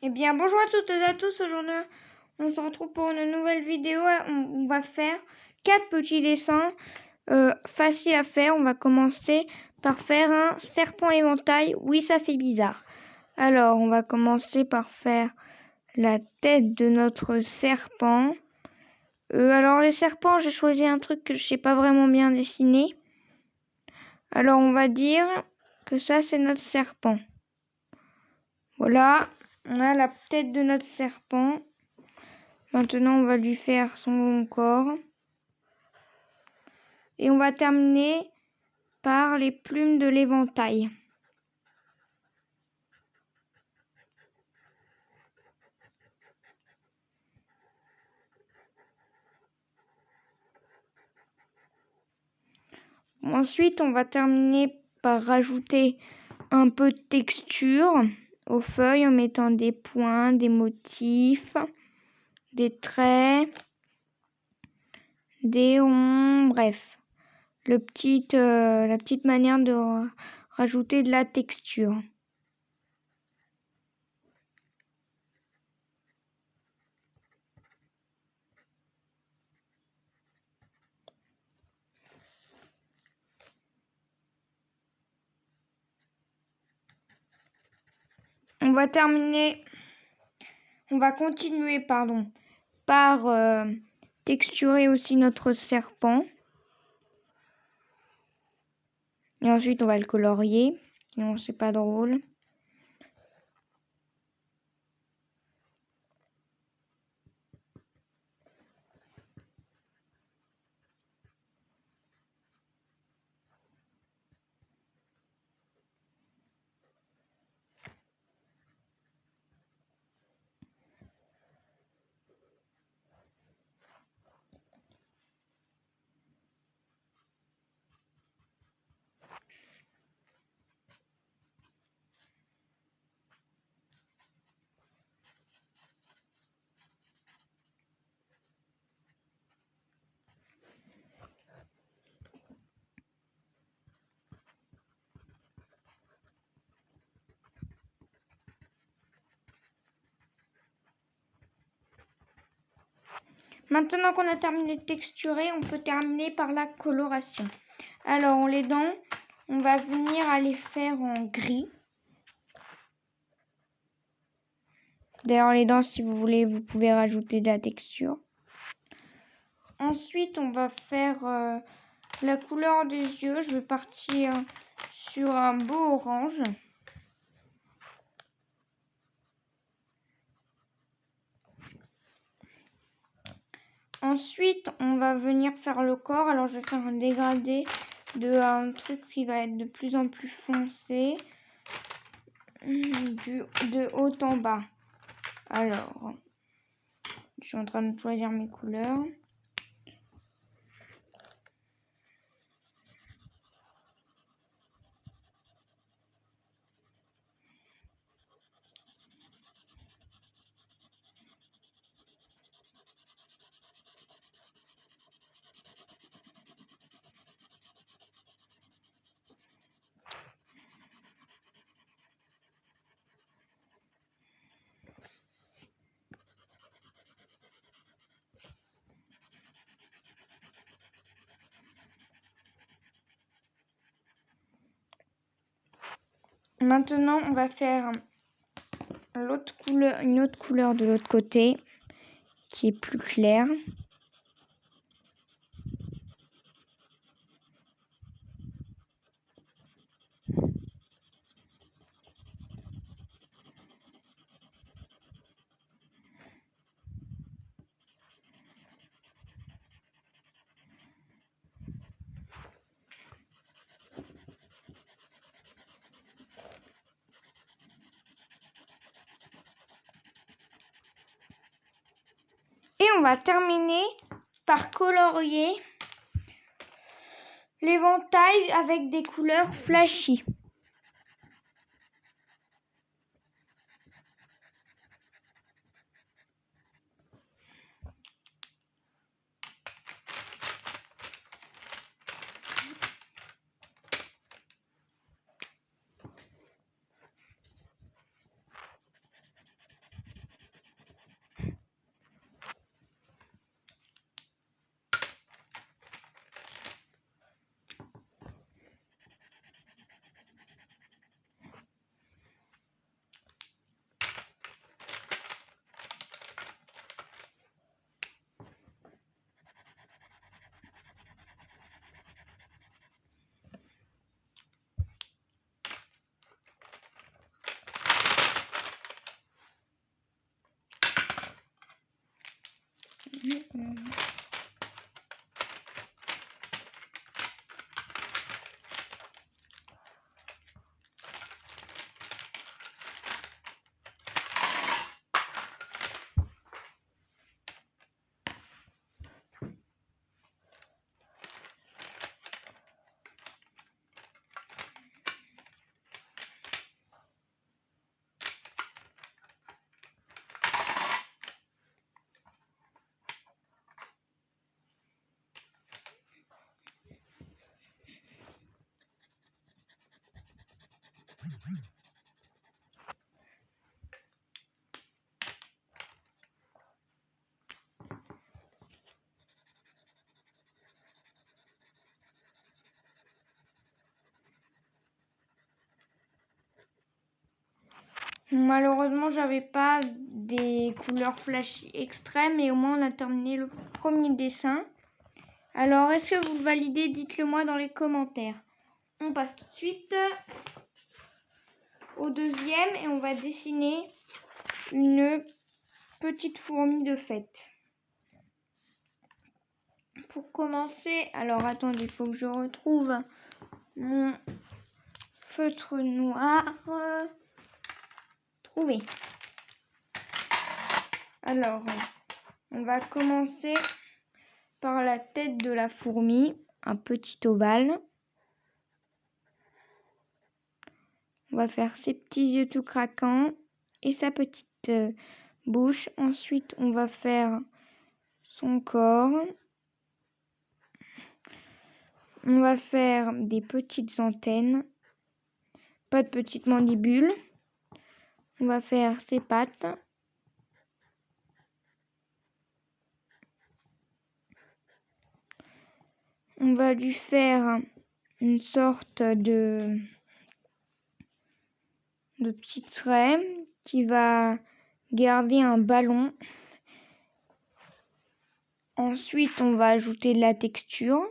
Eh bien, bonjour à toutes et à tous. Aujourd'hui, on se retrouve pour une nouvelle vidéo. On va faire 4 petits dessins faciles à faire. On va commencer par faire un serpent éventail. Oui, ça fait bizarre. Alors, on va commencer par faire la tête de notre serpent. Alors, les serpents, j'ai choisi un truc que je sais pas vraiment bien dessiner. Alors, on va dire que ça, c'est notre serpent. Voilà, on a la tête de notre serpent. Maintenant, on va lui faire son corps. Et on va terminer par les plumes de l'éventail. Ensuite, on va terminer par rajouter un peu de texture aux feuilles en mettant des points, des motifs, des traits, des ronds, bref. La petite manière de rajouter de la texture. On va continuer par texturer aussi notre serpent. Et ensuite, on va le colorier. Sinon, c'est pas drôle. Maintenant qu'on a terminé de texturer, on peut terminer par la coloration. Alors, les dents, on va venir à les faire en gris. D'ailleurs, les dents, si vous voulez, vous pouvez rajouter de la texture. Ensuite, on va faire la couleur des yeux. Je vais partir sur un beau orange. Ensuite, on va venir faire le corps. Alors, je vais faire un dégradé de un truc qui va être de plus en plus foncé, de haut en bas. Alors, je suis en train de choisir mes couleurs. Maintenant, on va faire une autre couleur de l'autre côté qui est plus claire. Et on va terminer par colorier l'éventail avec des couleurs flashy. Malheureusement, j'avais pas des couleurs flashy extrêmes, et au moins on a terminé le premier dessin. Alors, est-ce que vous le validez? Dites-le moi dans les commentaires. On passe tout de suite au deuxième et on va dessiner une petite fourmi de fête. Pour commencer, alors attendez, il faut que je retrouve mon feutre noir. Trouvé. Alors, on va commencer par la tête de la fourmi, un petit ovale. On va faire ses petits yeux tout craquants et sa petite bouche. Ensuite, on va faire son corps. On va faire des petites antennes, pas de petites mandibules. On va faire ses pattes. On va lui faire une sorte de petit trait qui va garder un ballon. Ensuite, on va ajouter de la texture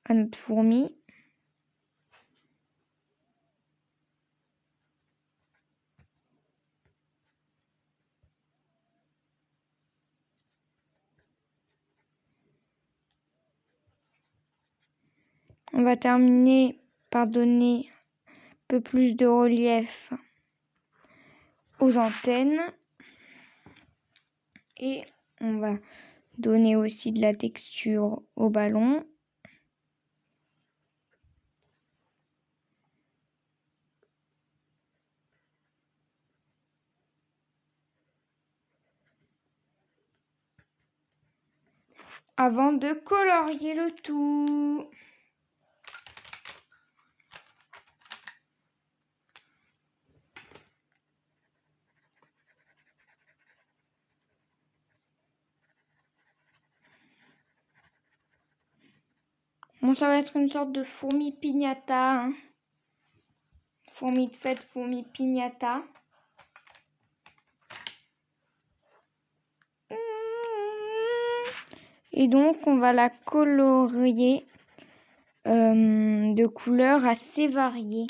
à notre fourmi. On va terminer par donner un peu plus de relief aux antennes. Et on va donner aussi de la texture au ballon. Avant de colorier le tout. Bon, ça va être une sorte de fourmi piñata. Hein. Fourmi de fête, fourmi piñata. Et donc, on va la colorier de couleurs assez variées.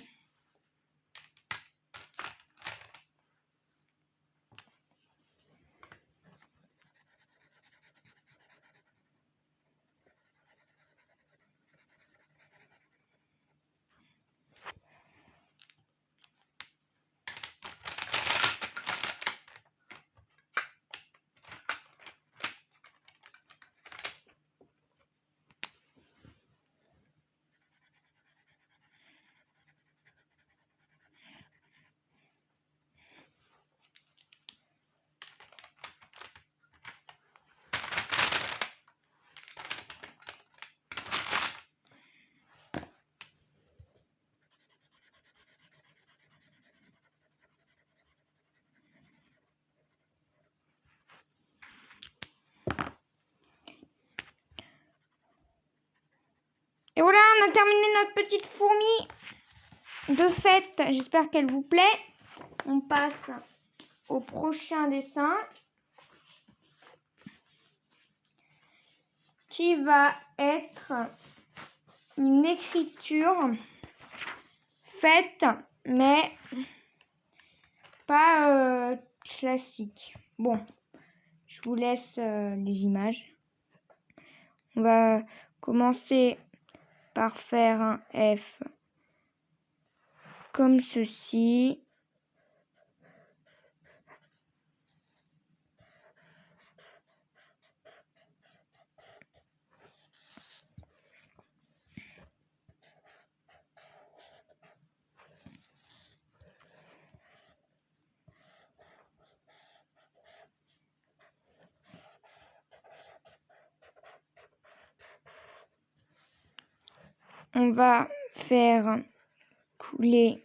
Et voilà, on a terminé notre petite fourmi de fête. J'espère qu'elle vous plaît. On passe au prochain dessin qui va être une écriture faite mais pas classique. Bon, je vous laisse les images. On va commencer par faire un F comme ceci. On va faire couler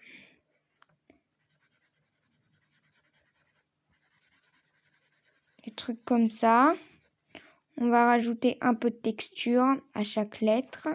des trucs comme ça. On va rajouter un peu de texture à chaque lettre.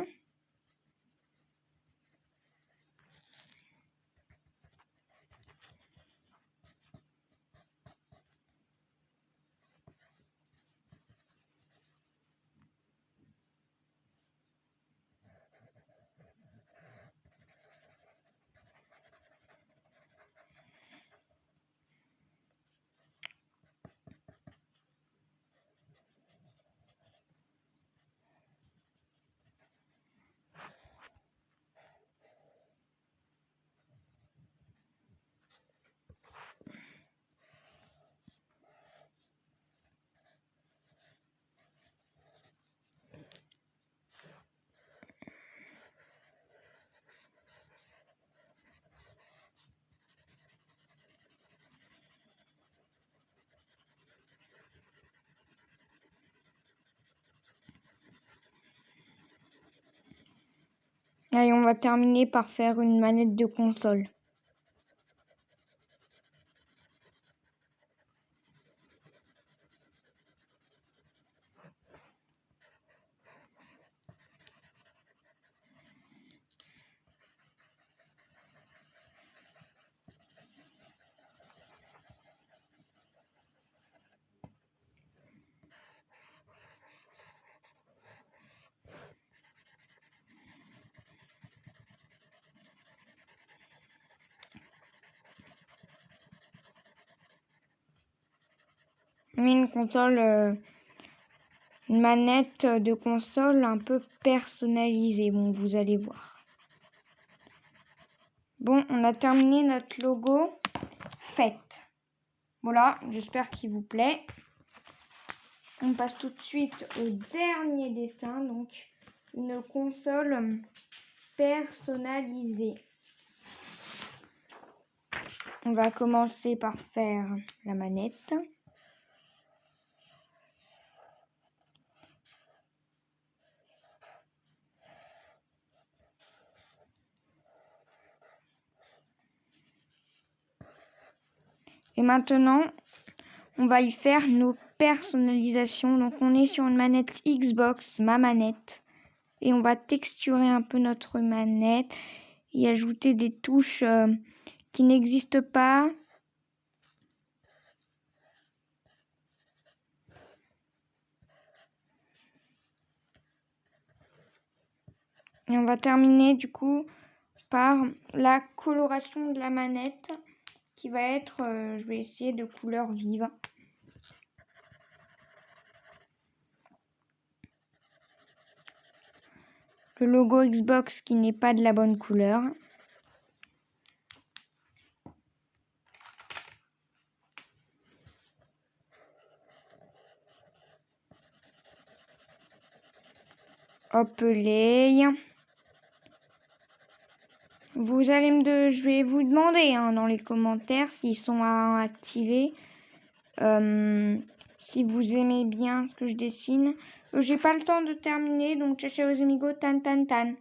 Et on va terminer par faire une manette de console. Une console, une manette de console un peu personnalisée. Bon, vous allez voir. Bon, on a terminé notre logo fait. Voilà, j'espère qu'il vous plaît. On passe tout de suite au dernier dessin, donc une console personnalisée. On va commencer par faire la manette. Et maintenant, on va y faire nos personnalisations. Donc on est sur une manette Xbox, ma manette. Et on va texturer un peu notre manette et ajouter des touches qui n'existent pas. Et on va terminer du coup par la coloration de la manette qui va être, je vais essayer de couleur vive. Le logo Xbox qui n'est pas de la bonne couleur. Hop les. Je vais vous demander dans les commentaires s'ils sont à activer. Si vous aimez bien ce que je dessine. J'ai pas le temps de terminer, donc ciao ciao les amigos, tan tan tan.